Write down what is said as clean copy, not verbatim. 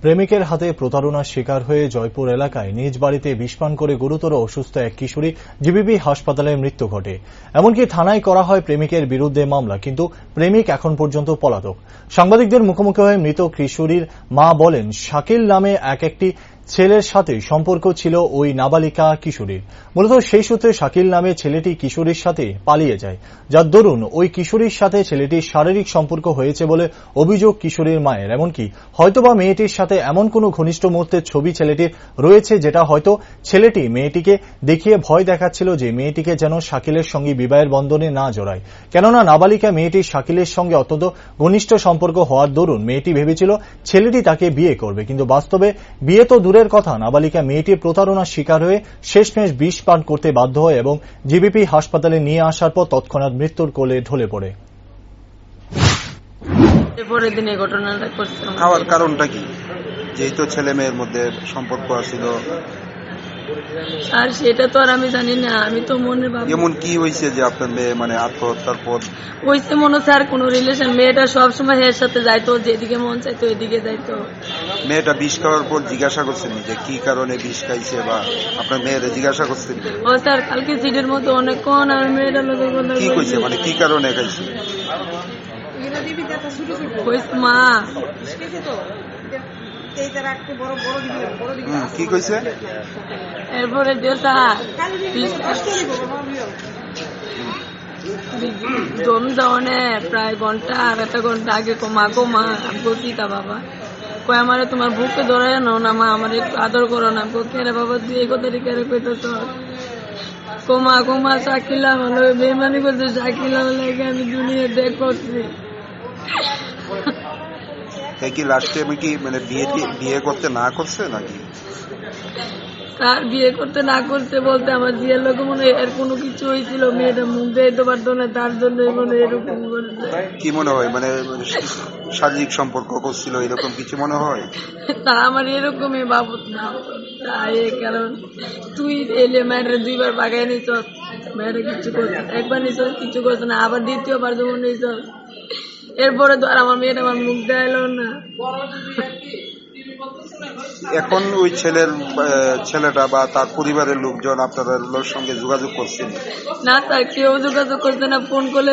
প্রেমিকের হাতে প্রতারণার শিকার হয়ে জয়পুর এলাকায় নিজ বাড়িতে বিষপান করে গুরুতর অসুস্থ এক কিশোরী জিবিপি হাসপাতালে মৃত্যু ঘটে। এমনকি থানায় করা হয় প্রেমিকের বিরুদ্ধে মামলা, কিন্তু প্রেমিক এখন পর্যন্ত পলাতক। সাংবাদিকদের মুখোমুখি হয়ে মৃত কিশোরীর মা বলেন, শাকিল নামে একটি ছেলের সাথে সম্পর্ক ছিল ওই নাবালিকা কিশোরীর। মূলত সেই সূত্রে শাকিল নামে ছেলেটি কিশোরীর সাথে পালিয়ে যায়, যার দরুন ওই কিশোরীর সাথে ছেলেটির শারীরিক সম্পর্ক হয়েছে বলে অভিযোগ কিশোরীর মায়ের। এমনকি হয়তোবা মেয়েটির সাথে এমন কোনো ঘনিষ্ঠ মুহূর্তের ছবি ছেলেটির রয়েছে, যেটা হয়তো ছেলেটি মেয়েটিকে দেখিয়ে ভয় দেখাচ্ছিল যে মেয়েটিকে যেন শাকিলের সঙ্গে বিবাহের বন্ধনে না জড়ায়। কেননা নাবালিকা মেয়েটির শাকিলের সঙ্গে অত্যন্ত ঘনিষ্ঠ সম্পর্ক হওয়ার দরুন মেয়েটি ভেবেছিল ছেলেটি তাকে বিয়ে করবে, কিন্তু বাস্তবে বিয়ে তো দূরের কথা, নাবালিকা মেয়েটির প্রতারণার শিকার হয়ে শেষমেশ বিষ পান করতে বাধ্য হয় এবং জিবিপি হাসপাতালে নিয়ে আসার পর তৎক্ষণাৎ মৃত্যুর কোলে ঢলে পড়ে। পরের দিন এই ঘটনাটা করছে। খাওয়ার কারণটা কি? যেহেতু ছেলে মেয়ের মধ্যে সম্পর্ক ছিল, আর সেটা তো আর আমি জানি না। আমি তো মনে ভাবি এমন কি হয়েছে যে আপনার মেয়ে মানে আত্মহত্যার পর হয়েছে মনে হচ্ছে আর কোনো রিলেশন। মেয়েটা সবসময় এর সাথে যাইতো, যেদিকে মন চাইতো এদিকে যাইতো। মেয়েটা বিষ খাওয়ার পর জিজ্ঞাসা করছেন যে কি কারণে বিষ খাইছে, বা আপনার মেয়েরে জিজ্ঞাসা করছেন? ও স্যার কালকে সিটের মতো অনেকক্ষণ আমি মেয়েটার লোক কি কইছে, মানে কি কারণে খাইছে? মা কি কইছে? এরপরে দম যাওয়ানে প্রায় ঘন্টা আর একটা ঘন্টা আগে মা গো মা আমি বলছি তা বাবা কই আমারে তোমার বুকে ধরায় নাও না মা, আমার একটু আদর করো না। কেরে বাবা তুই এই কথাটি কেড়ে কইতেছ? কোমা শাকিলা হলো বেমানি করছে, শাকিলা হলে আমি দুনিয়া দেখ করছি। কি লাস্টে আমি কি মানে বিয়ে করতে না করছে নাকি? তার বিয়ে করতে না করতে বলতে আমার বিয়ের লোক মনে হয় এর কোনো কিছু হয়েছিল, মেয়েটা মুখ দিতে পারতো না, তার জন্য মনে এরকম করেছে। কি মনে হয়, মানে শারীরিক সম্পর্ক করছিল এরকম কিছু মনে হয়? তা আমার এরকমই বাবদ না, তাই কারণ তুই এলে মায়ের দুইবার বাগায় নিছ, মায়ের কিছু করছে, একবার নিছ কিছু করছে না, আবার দ্বিতীয়বার যখন নিছ এরপরে তো আর আমার মেয়েটা আমার মুখ দেখাইলো না। এখন ওই ছেলেটা বা তার পরিবারের লোকজন আপনাদের সঙ্গে যোগাযোগ করছেন? না স্যার, কেউ যোগাযোগ করছে না, ফোন করলে